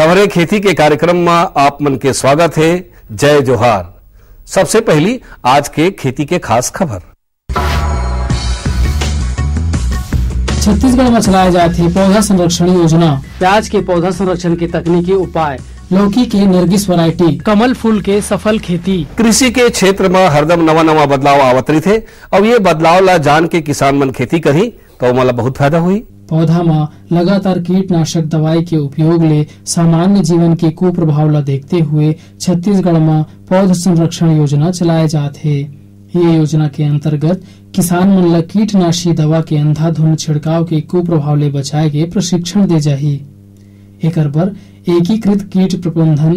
खबरें खेती के कार्यक्रम में आप मन के स्वागत है। जय जोहार। सबसे पहली आज के खेती के खास खबर। छत्तीसगढ़ में चलाए जाते पौधा संरक्षण योजना, प्याज के पौधा संरक्षण के तकनीकी उपाय, लौकी के नरगिस वैरायटी, कमल फूल के सफल खेती। कृषि के क्षेत्र में हरदम नवा बदलाव आवत रही थे। अब ये बदलाव ला जान के किसान मन खेती करी तो मला बहुत फायदा हुई। पौधा में लगातार कीटनाशक दवाई के उपयोग ले सामान्य जीवन के कुप्रभाव ला देखते हुए छत्तीसगढ़ में पौधा संरक्षण योजना चलाए जाते। ये योजना के अंतर्गत किसान मन ला कीटनाशी दवा के अंधाधुंध छिड़काव के कुप्रभाव ले बचाए के प्रशिक्षण दे जाही। एकर बर एकीकृत कीट प्रबंधन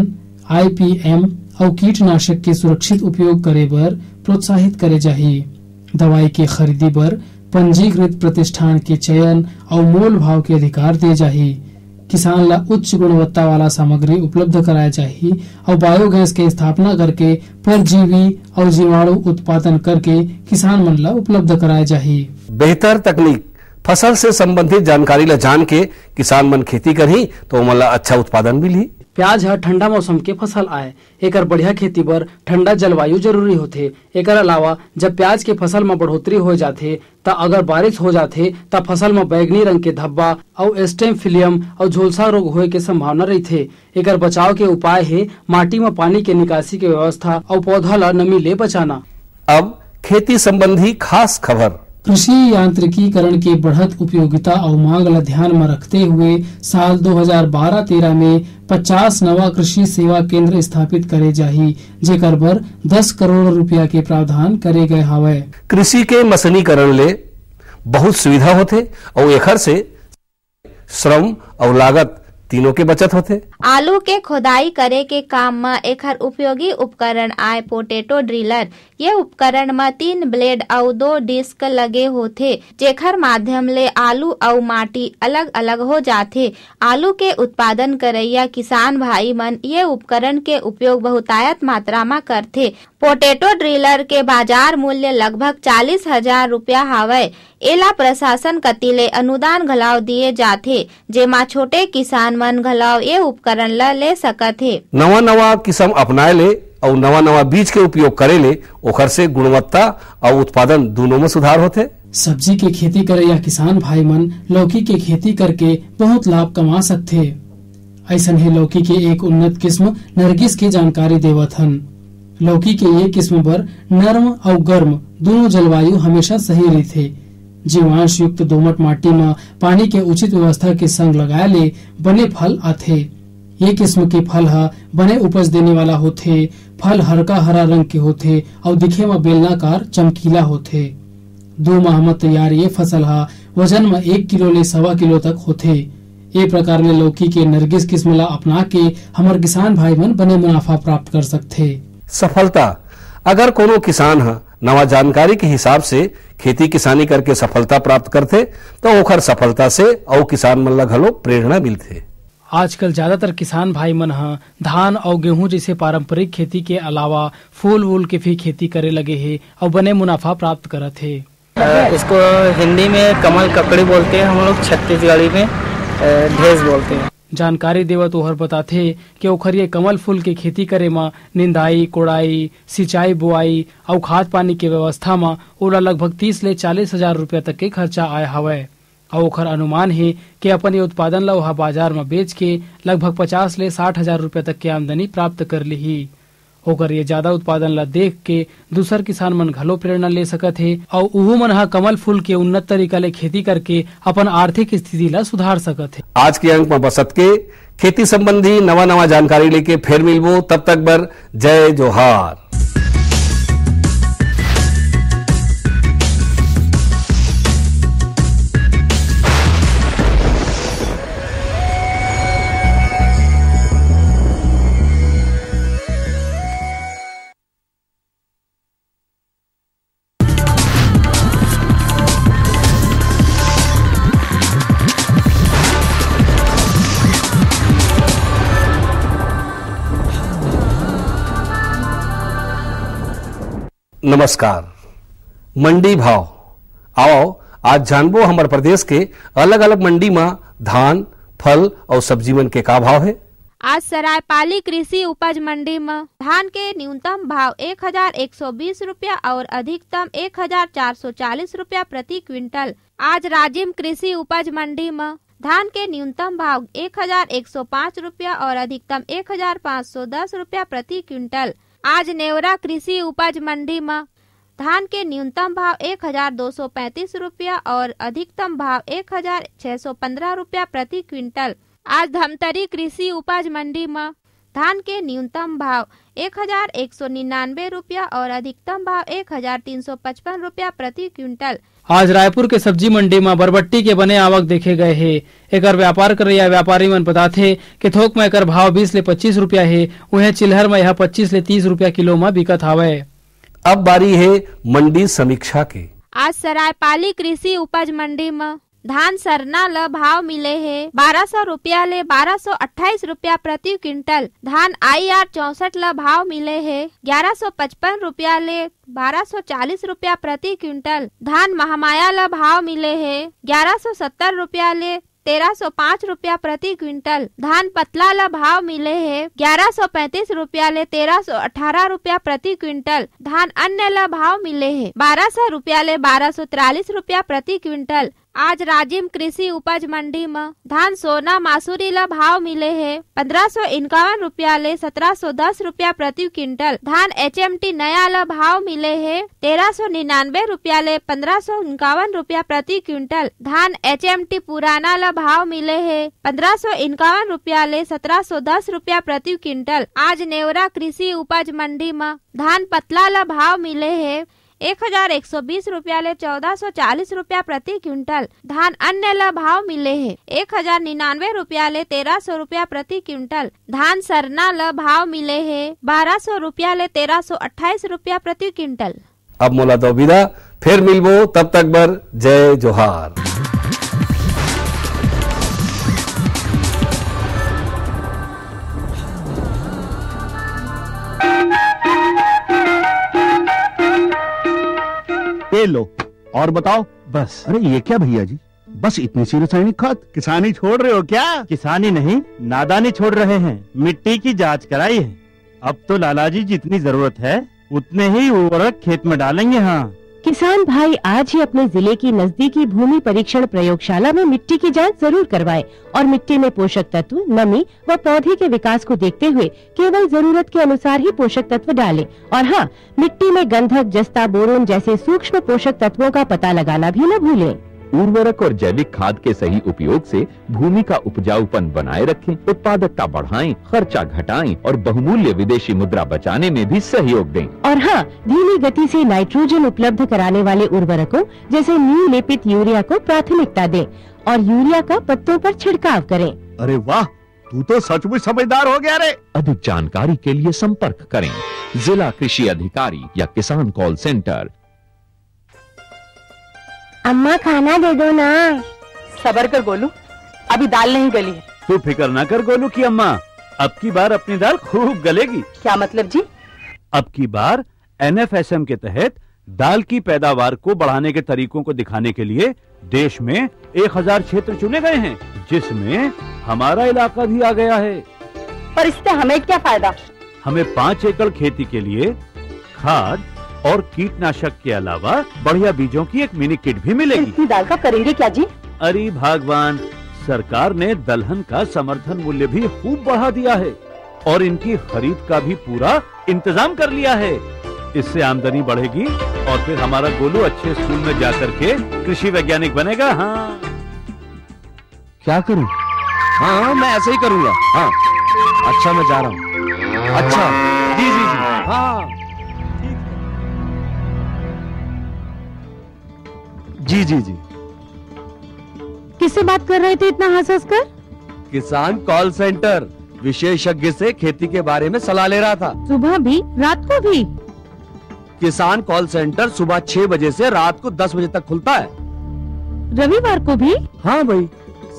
IPM और कीटनाशक के सुरक्षित उपयोग करे बर प्रोत्साहित करे जाही। दवाई के खरीदी बर पंजीकृत प्रतिष्ठान के चयन और मोल भाव के अधिकार दे जाही। किसान ला उच्च गुणवत्ता वाला सामग्री उपलब्ध कराया जाही और बायोगैस के स्थापना करके परजीवी और जीवाणु उत्पादन करके किसान मन ला उपलब्ध कराया जाही। बेहतर तकनीक फसल से संबंधित जानकारी ला जान के किसान मन खेती करही तो मला अच्छा उत्पादन मिली। प्याज हर ठंडा मौसम के फसल आए, एकर बढ़िया खेती बर ठंडा जलवायु जरूरी होथे। एकर अलावा जब प्याज के फसल में बढ़ोतरी हो जाथे त अगर बारिश हो जाथे त फसल में बैगनी रंग के धब्बा और स्टेम फिलियम और झोलसा रोग होए के संभावना रहथे। एकर बचाव के उपाय है माटी में पानी के निकासी के व्यवस्था और पौधा ला नमी ले बचाना। अब खेती संबंधी खास खबर। कृषि यांत्रिकीकरण के बढ़त उपयोगिता और मांग ला ध्यान में रखते हुए साल 2012-13 में 50 नवा कृषि सेवा केंद्र स्थापित करे जाही, जेकर बर 10 करोड़ रुपया के प्रावधान करे गए हावय। कृषि के मशीनीकरण ले बहुत सुविधा होते और एखर से श्रम और लागत तीनों के बचत होते। आलू के खोदाई करे के काम में एकर उपयोगी उपकरण आए पोटैटो ड्रिलर। ये उपकरण में 3 ब्लेड और 2 डिस्क लगे होते, जेकर माध्यम ले आलू और माटी अलग अलग हो जाते। आलू के उत्पादन करैया किसान भाई मन ये उपकरण के उपयोग बहुतायत मात्रा में करते। पोटैटो ड्रिलर के बाजार मूल्य लगभग 40,000 रुपया हावय। एला प्रशासन कति ले अनुदान घलाव दिए जाथे, जेमा छोटे किसान मन घलाव ये उपकरण ला ले सकत हे। नवा किस्म अपनाए ले और नवा बीज के उपयोग करे ले ओखर से गुणवत्ता और उत्पादन दोनों में सुधार होते। सब्जी के खेती करे या किसान भाई मन लौकी के खेती करके बहुत लाभ कमा सकते। ऐसन है लौकी के एक उन्नत किस्म नरगिस के जानकारी देवत हन। लौकी के ये किस्म पर नर्म और गर्म दोनों जलवायु हमेशा सही रहते। जीवांश युक्त दोमट माटी में पानी के उचित व्यवस्था के संग लगाए ले बने फल आथे। ये किस्म के फल हा बने उपज देने वाला होथे। फल हल्का हरा रंग के होथे और दिखे में बेलनाकार चमकीला होथे। 2 माह में तैयार ये फसल हा वजन में 1 किलो ले 1.25 किलो तक होथे। ये प्रकार ले लौकी के नरगिस किस्म ला अपना के हमार किसान भाई मन बने मुनाफा प्राप्त कर सकथे। सफलता। अगर कोनो किसान हा नवा जानकारी के हिसाब से खेती किसानी करके सफलता प्राप्त करते तो ओखर सफलता से और किसान मन ला घलो प्रेरणा मिलते। आजकल ज्यादातर किसान भाई मन ह धान और गेहूं जैसे पारंपरिक खेती के अलावा फूल वूल के भी खेती करे लगे है और बने मुनाफा प्राप्त करत है। इसको हिंदी में कमल ककड़ी बोलते हैं, हम लोग छत्तीसगढ़ी में ढेस बोलते हैं। जानकारी देवत ओहर बताथे कि ओखर ये कमल फूल के खेती करे में निंदाई कोड़ाई सिंचाई बुआई और खाद पानी के व्यवस्था में ओला लगभग 30 ले 40,000 रुपया तक के खर्चा आए हवय। और ओखर अनुमान है कि अपन ये उत्पादन ला वहाँ बाजार में बेच के लगभग 50 ले 60,000 रुपया तक के आमदनी प्राप्त कर ली। ओकर ये ज्यादा उत्पादन ला देख के दूसर किसान मन घलो प्रेरणा ले सकत है और उहू मन हा कमल फूल के उन्नत तरीका ले खेती करके अपन आर्थिक स्थिति ला सुधार सकत है। आज के अंक में बसत के खेती संबंधी नवा जानकारी लेके फिर मिलबो। तब तक बर जय जोहार। नमस्कार। मंडी भाव आओ आज जानबो हमारे प्रदेश के अलग अलग मंडी में धान फल और सब्जी मन के का भाव है। आज सरायपाली कृषि उपज मंडी में धान के न्यूनतम भाव 1120 रुपया और अधिकतम 1440 रुपया प्रति क्विंटल। आज राजिम कृषि उपज मंडी में धान के न्यूनतम भाव 1105 रुपया और अधिकतम 1510 रुपया प्रति क्विंटल। आज नेवरा कृषि उपज मंडी में धान के न्यूनतम भाव 1235 रुपया और अधिकतम भाव 1615 रुपया प्रति क्विंटल। आज धमतरी कृषि उपज मंडी में धान के न्यूनतम भाव 1199 रुपया और अधिकतम भाव 1355 रुपया प्रति क्विंटल। आज रायपुर के सब्जी मंडी में बरबट्टी के बने आवक देखे गए है। एकर व्यापार कर रहा व्यापारी मन बताथे कि थोक में एकर भाव 20 ले 25 रुपया है, वहीं चिल्हर में यह 25 ले 30 रुपया किलो में बिकत हावे। अब बारी है मंडी समीक्षा के। आज सरायपाली कृषि उपज मंडी में धान सरना ल भाव मिले है 1200 रुपया ले 1228 रुपया प्रति क्विंटल। धान IR 64 ल भाव मिले है 1155 रुपया ले 1240 रुपया प्रति क्विंटल। धान महामाया ल भाव मिले है 1170 रुपया ले 1305 रुपया प्रति क्विंटल। धान पतला ल भाव मिले है 1135 रुपया ले 1318 रुपया प्रति क्विंटल। धान अन्य ल भाव मिले है 1200 रुपया ले 1243 रुपया प्रति क्विंटल। आज राजिम कृषि उपज मंडी में धान सोना मासूरी ल भाव मिले है 1551 रुपया ले 1710 रुपया प्रति क्विंटल। धान HMT नया ल भाव मिले है 1399 रुपया ले 1551 रुपया प्रति क्विंटल। धान HMT पुराना ल भाव मिले है 1551 रुपया ले 1710 रुपया प्रति क्विंटल। आज नेवरा कृषि उपज मंडी में धान पतला ल भाव मिले है 1120 रुपया ले 1440 रुपया प्रति क्विंटल। धान अन्य ल भाव मिले है 1099 रुपया ले 1300 रुपया प्रति क्विंटल। धान सरना ल भाव मिले है 1200 रुपया ले 1328 रुपया प्रति क्विंटल। अब मोला दो विदा, फिर मिलबो, तब तक बर जय जोहार। ये लो और बताओ। बस। अरे ये क्या भैया जी, बस इतनी सी रासायनिक खाद? किसानी छोड़ रहे हो क्या? किसानी नहीं, नादानी छोड़ रहे हैं। मिट्टी की जांच कराई है। अब तो लालाजी जितनी जरूरत है उतने ही उर्वरक खेत में डालेंगे। हाँ किसान भाई आज ही अपने जिले की नजदीकी भूमि परीक्षण प्रयोगशाला में मिट्टी की जांच जरूर करवाएं और मिट्टी में पोषक तत्व, नमी व पौधे के विकास को देखते हुए केवल जरूरत के अनुसार ही पोषक तत्व डालें। और हाँ, मिट्टी में गंधक, जस्ता, बोरोन जैसे सूक्ष्म पोषक तत्वों का पता लगाना भी न भूलें। उर्वरक और जैविक खाद के सही उपयोग से भूमि का उपजाऊपन बनाए रखें, उत्पादकता बढ़ाएं, खर्चा घटाएं और बहुमूल्य विदेशी मुद्रा बचाने में भी सहयोग दें। और हाँ, धीमी गति से नाइट्रोजन उपलब्ध कराने वाले उर्वरकों जैसे नीम लेपित यूरिया को प्राथमिकता दें और यूरिया का पत्तों पर छिड़काव करें। अरे वाह, तू तो सचमुच समझदार हो गया रे। अधिक जानकारी के लिए संपर्क करें जिला कृषि अधिकारी या किसान कॉल सेंटर। अम्मा खाना दे दो ना। सबर कर गोलू, अभी दाल नहीं गली है। तू फिक्र न कर गोलू की अम्मा, अब की बार अपनी दाल खूब गलेगी। क्या मतलब जी? अब की बार NFSM के तहत दाल की पैदावार को बढ़ाने के तरीकों को दिखाने के लिए देश में 1000 क्षेत्र चुने गए हैं, जिसमें हमारा इलाका भी आ गया है। पर इससे हमें क्या फायदा? हमें 5 एकड़ खेती के लिए खाद और कीटनाशक के अलावा बढ़िया बीजों की एक मिनी किट भी मिलेगी। इतनी दाल का करेंगे क्या जी? अरे भगवान, सरकार ने दलहन का समर्थन मूल्य भी खूब बढ़ा दिया है और इनकी खरीद का भी पूरा इंतजाम कर लिया है। इससे आमदनी बढ़ेगी और फिर हमारा गोलू अच्छे स्कूल में जाकर के कृषि वैज्ञानिक बनेगा। हाँ, क्या करूं? हाँ, मैं ऐसे ही करूंगा। हाँ, अच्छा, मैं जा रहा हूँ। अच्छा, जी जी जी, हाँ जी जी जी। किससे बात कर रहे थे इतना हंस कर? किसान कॉल सेंटर विशेषज्ञ से खेती के बारे में सलाह ले रहा था। सुबह भी, रात को भी? किसान कॉल सेंटर सुबह 6 बजे से रात को 10 बजे तक खुलता है। रविवार को भी? हाँ भाई,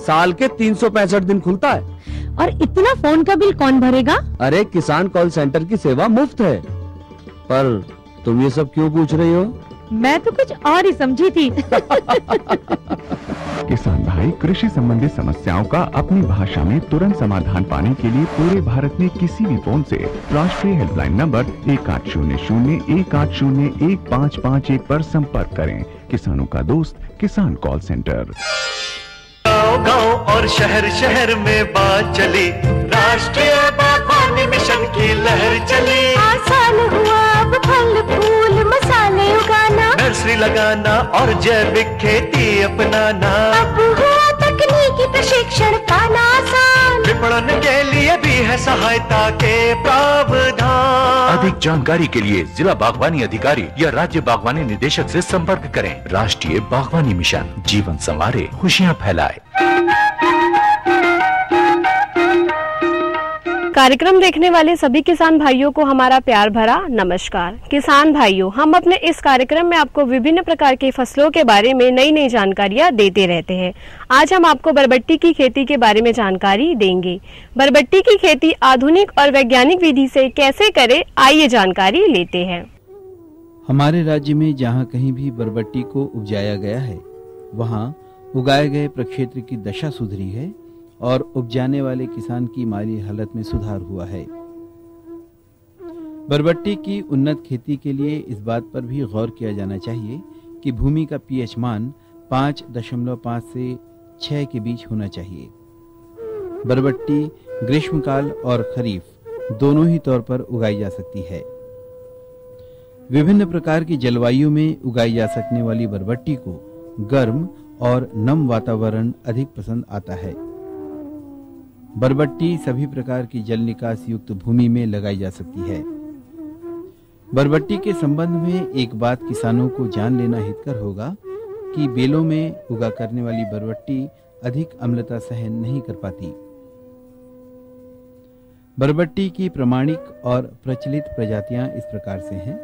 साल के 365 दिन खुलता है। और इतना फोन का बिल कौन भरेगा? अरे, किसान कॉल सेंटर की सेवा मुफ्त है। पर तुम ये सब क्यों पूछ रही हो? मैं तो कुछ और ही समझी थी। किसान भाई कृषि संबंधी समस्याओं का अपनी भाषा में तुरंत समाधान पाने के लिए पूरे भारत में किसी भी फोन से राष्ट्रीय हेल्पलाइन नंबर 1800-1801-551 पर संपर्क करें। किसानों का दोस्त किसान कॉल सेंटर। गांव और शहर शहर में बात चली, राष्ट्रीय बागवानी मिशन की लहर चली। आसान हुआ अब फल फूल मसाले उगाना, नर्सरी लगाना और जैविक खेती अपनाना। अब हुआ तकनीकी प्रशिक्षण पाना आसान, विपणन के लिए भी है सहायता के प्रावधान। अधिक जानकारी के लिए जिला बागवानी अधिकारी या राज्य बागवानी निदेशक से संपर्क करें। राष्ट्रीय बागवानी मिशन, जीवन संवारे, खुशियाँ फैलाए। कार्यक्रम देखने वाले सभी किसान भाइयों को हमारा प्यार भरा नमस्कार। किसान भाइयों, हम अपने इस कार्यक्रम में आपको विभिन्न प्रकार के फसलों के बारे में नई नई जानकारियां देते रहते हैं। आज हम आपको बरबट्टी की खेती के बारे में जानकारी देंगे। बरबट्टी की खेती आधुनिक और वैज्ञानिक विधि से कैसे करें, आइए जानकारी लेते हैं। हमारे राज्य में जहाँ कहीं भी बरबट्टी को उपजाया गया है, वहाँ उगाए गए प्रक्षेत्र की दशा सुधरी है और उपजाने वाले किसान की माली हालत में सुधार हुआ है। बरबट्टी की उन्नत खेती के लिए इस बात पर भी गौर किया जाना चाहिए कि भूमि का पीएच मान 5.5 से 6 के बीच होना चाहिए। बरबट्टी ग्रीष्मकाल और खरीफ दोनों ही तौर पर उगाई जा सकती है। विभिन्न प्रकार की जलवायु में उगाई जा सकने वाली बरबट्टी को गर्म और नम वातावरण अधिक पसंद आता है। बरबट्टी सभी प्रकार की जल निकास युक्त भूमि में लगाई जा सकती है। बरबट्टी के संबंध में एक बात किसानों को जान लेना हितकर होगा कि बेलों में उगा करने वाली बरबट्टी अधिक अम्लता सहन नहीं कर पाती। बरबट्टी की प्रमाणिक और प्रचलित प्रजातियां इस प्रकार से हैं: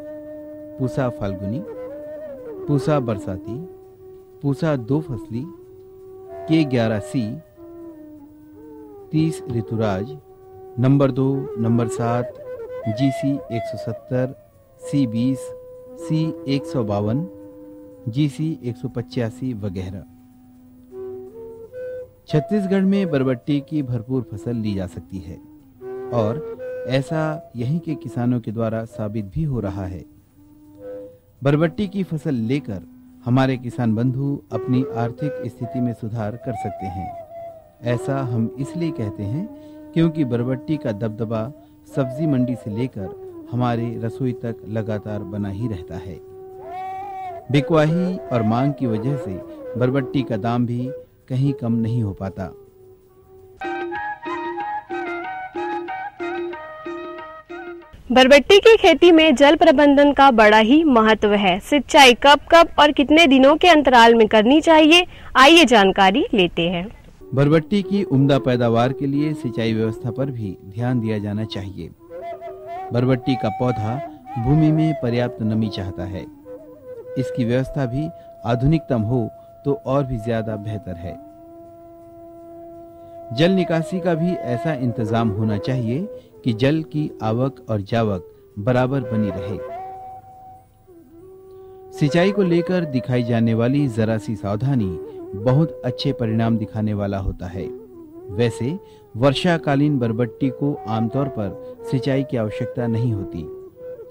पूसा फाल्गुनी, पूसा बरसाती, पूसा 2 फसली, K11C, 30 Rituraj, number 2, number 7, GC 170, C20, C 152, GC 185 वगैरह। छत्तीसगढ़ में बरबट्टी की भरपूर फसल ली जा सकती है और ऐसा यहीं के किसानों के द्वारा साबित भी हो रहा है। बरबट्टी की फसल लेकर हमारे किसान बंधु अपनी आर्थिक स्थिति में सुधार कर सकते हैं। ऐसा हम इसलिए कहते हैं क्योंकि बरबट्टी का दबदबा सब्जी मंडी से लेकर हमारे रसोई तक लगातार बना ही रहता है। बिकवाही और मांग की वजह से बरबट्टी का दाम भी कहीं कम नहीं हो पाता। बरबट्टी की खेती में जल प्रबंधन का बड़ा ही महत्व है। सिंचाई कब कब और कितने दिनों के अंतराल में करनी चाहिए, आइए जानकारी लेते हैं। बरबट्टी की उम्दा पैदावार के लिए सिंचाई व्यवस्था पर भी ध्यान दिया जाना चाहिए। बरबट्टी का पौधा भूमि में पर्याप्त नमी चाहता है। इसकी व्यवस्था भी आधुनिकतम हो तो और भी ज्यादा बेहतर है। जल निकासी का भी ऐसा इंतजाम होना चाहिए कि जल की आवक और जावक बराबर बनी रहे। सिंचाई को लेकर दिखाई जाने वाली जरा सी सावधानी बहुत अच्छे परिणाम दिखाने वाला होता है। वैसे वर्षाकालीन बरबट्टी को आमतौर पर सिंचाई की आवश्यकता नहीं होती,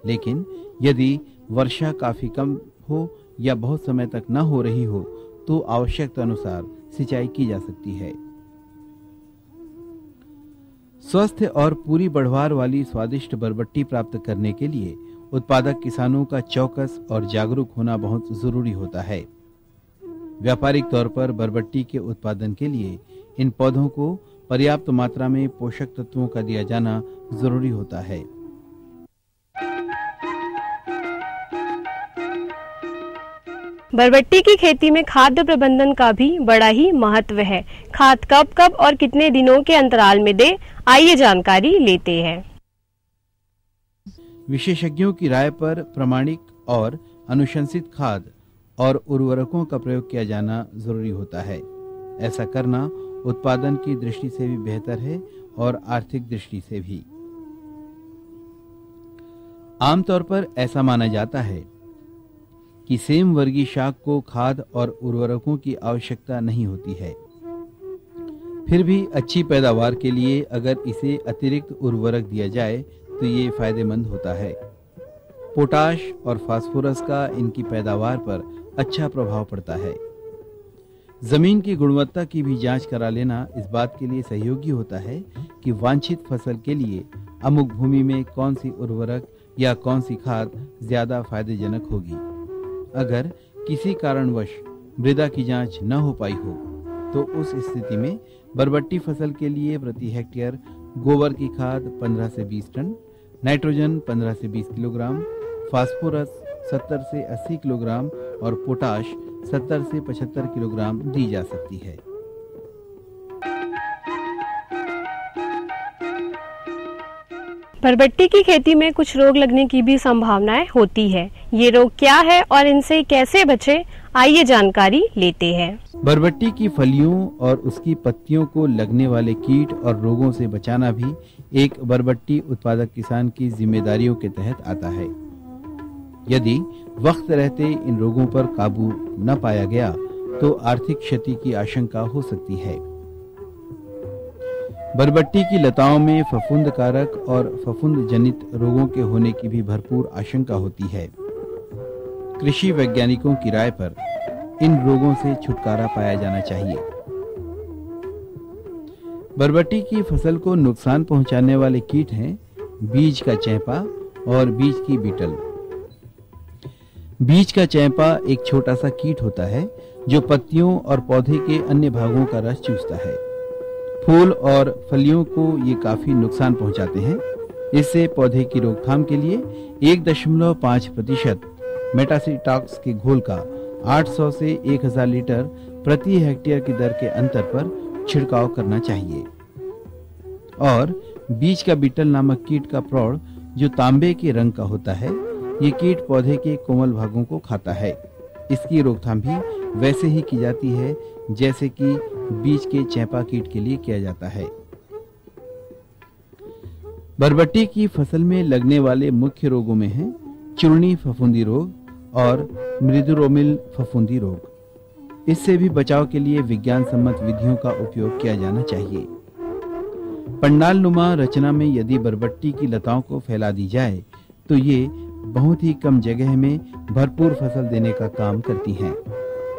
लेकिन यदि वर्षा काफी कम हो या बहुत समय तक न हो रही हो तो आवश्यकता अनुसार सिंचाई की जा सकती है। स्वस्थ और पूरी बढ़वार वाली स्वादिष्ट बरबट्टी प्राप्त करने के लिए उत्पादक किसानों का चौकस और जागरूक होना बहुत जरूरी होता है। व्यापारिक तौर पर बरबट्टी के उत्पादन के लिए इन पौधों को पर्याप्त मात्रा में पोषक तत्वों का दिया जाना जरूरी होता है। बरबट्टी की खेती में खाद्य प्रबंधन का भी बड़ा ही महत्व है। खाद कब कब और कितने दिनों के अंतराल में दे, आइए जानकारी लेते हैं। विशेषज्ञों की राय पर प्रमाणिक और अनुशंसित खाद और उर्वरकों का प्रयोग किया जाना जरूरी होता है। ऐसा करना उत्पादन की दृष्टि से भी बेहतर है और आर्थिक दृष्टि से भी। आमतौर पर ऐसा माना जाता है कि सेम वर्गीय शाक को खाद और उर्वरकों की आवश्यकता नहीं होती है। फिर भी अच्छी पैदावार के लिए अगर इसे अतिरिक्त उर्वरक दिया जाए तो ये फायदेमंद होता है। पोटाश और फास्फोरस का इनकी पैदावार पर अच्छा प्रभाव पड़ता है। जमीन की गुणवत्ता की भी जांच करा लेना इस बात के लिए सहयोगी होता है कि वांछित फसल के लिए अमुक भूमि में कौन सी उर्वरक या कौन सी खाद ज्यादा फायदेजनक होगी। अगर किसी कारणवश मृदा की जांच न हो पाई हो तो उस स्थिति में बरबट्टी फसल के लिए प्रति हेक्टेयर गोबर की खाद 15 से 20 टन, नाइट्रोजन 15 से 20 किलोग्राम, फास्फोरस 70 से 80 किलोग्राम और पोटाश 70 से 75 किलोग्राम दी जा सकती है। बरबट्टी की खेती में कुछ रोग लगने की भी संभावनाएं होती है। ये रोग क्या है और इनसे कैसे बचे, आइए जानकारी लेते हैं। बरबट्टी की फलियों और उसकी पत्तियों को लगने वाले कीट और रोगों से बचाना भी एक बरबट्टी उत्पादक किसान की जिम्मेदारियों के तहत आता है। यदि वक्त रहते इन रोगों पर काबू न पाया गया तो आर्थिक क्षति की आशंका हो सकती है। बरबट्टी की लताओं में फफूंद कारक और फफूंद जनित रोगों के होने की भी भरपूर आशंका होती है। कृषि वैज्ञानिकों की राय पर इन रोगों से छुटकारा पाया जाना चाहिए। बरबट्टी की फसल को नुकसान पहुंचाने वाले कीट हैं बीज का चैंपा और बीज की बीटल। बीज का चैंपा एक छोटा सा कीट होता है जो पत्तियों और पौधे के अन्य भागों का रस चूसता है। फूल और फलियों को ये काफी नुकसान पहुंचाते हैं। इससे पौधे की रोकथाम के लिए 1.5% मेटासिटॉक्स के घोल का 800 से 1000 लीटर प्रति हेक्टेयर की दर के अंतर पर छिड़काव करना चाहिए। और बीज का बीटल नामक कीट का प्रौढ़ जो तांबे के रंग का होता है, ये कीट पौधे के कोमल भागों को खाता है। इसकी रोकथाम भी वैसे ही की जाती है जैसे कि बीज के चैंपा कीट के लिए किया जाता है। बरबट्टी की फसल में लगने वाले मुख्य रोगों में हैं चूर्णी फफूंदी रोग और मृदुरोमिल फफूंदी रोग। इससे भी बचाव के लिए विज्ञान सम्मत विधियों का उपयोग किया जाना चाहिए। पंडाल नुमा रचना में यदि बरबट्टी की लताओं को फैला दी जाए तो ये बहुत ही कम जगह में भरपूर फसल देने का काम करती हैं।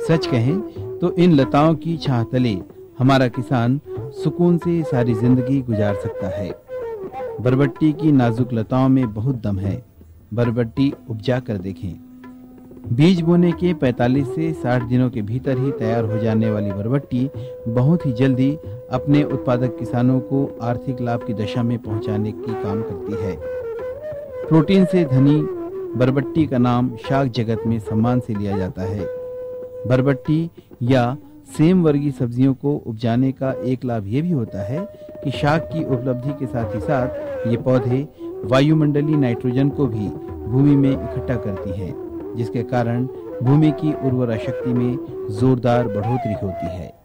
सच कहें तो इन लताओं की छाह तले हमारा किसान सुकून से सारी जिंदगी गुजार सकता है। बरबट्टी की नाजुक लताओं में बहुत दम है। बरबट्टी उपजा कर देखें। बीज बोने के 45 से 60 दिनों के भीतर ही तैयार हो जाने वाली बरबट्टी बहुत ही जल्दी अपने उत्पादक किसानों को आर्थिक लाभ की दशा में पहुंचाने की काम करती है। प्रोटीन से धनी बरबट्टी का नाम शाक जगत में सम्मान से लिया जाता है। बरबट्टी या सेम वर्गीय सब्जियों को उपजाने का एक लाभ ये भी होता है कि शाक की उपलब्धि के साथ ही साथ ये पौधे वायुमंडलीय नाइट्रोजन को भी भूमि में इकट्ठा करती हैं, जिसके कारण भूमि की उर्वरा शक्ति में जोरदार बढ़ोतरी होती है।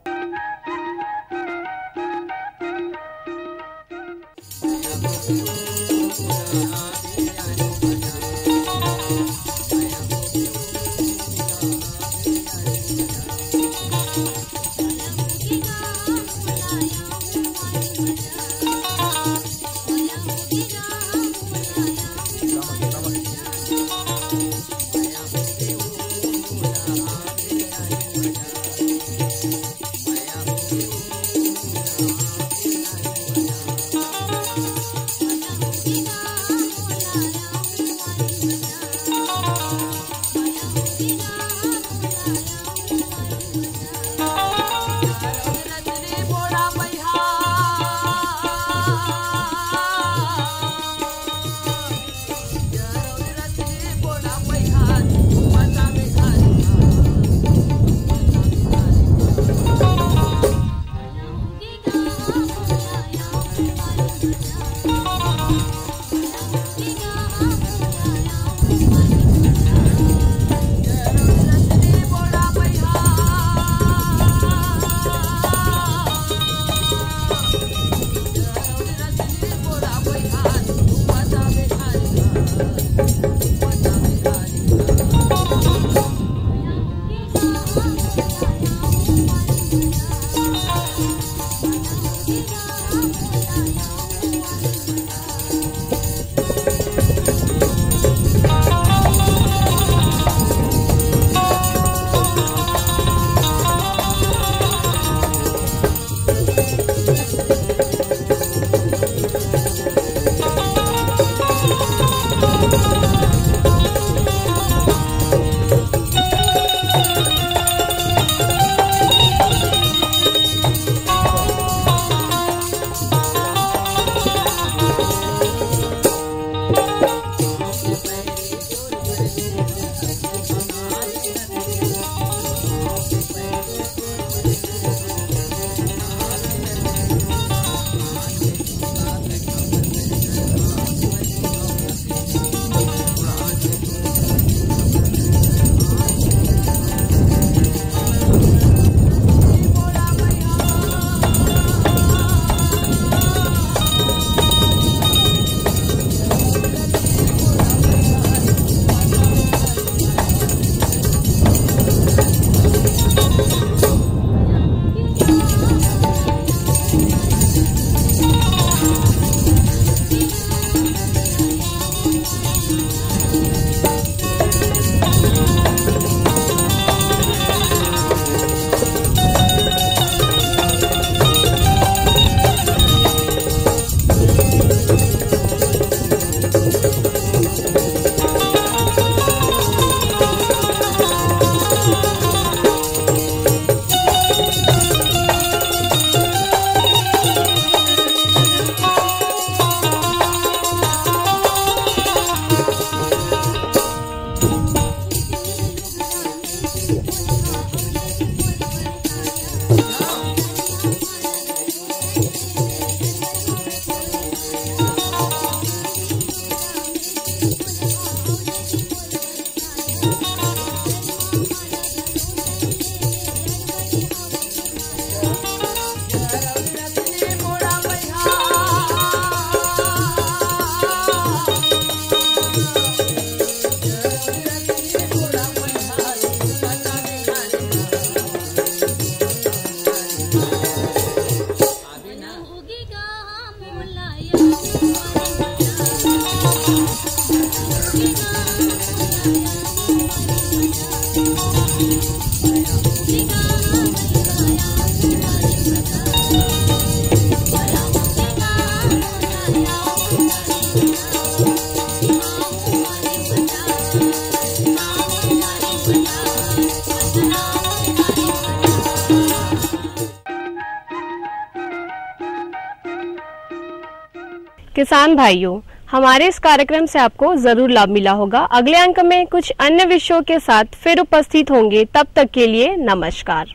किसान भाइयों, हमारे इस कार्यक्रम से आपको जरूर लाभ मिला होगा। अगले अंक में कुछ अन्य विषयों के साथ फिर उपस्थित होंगे। तब तक के लिए नमस्कार।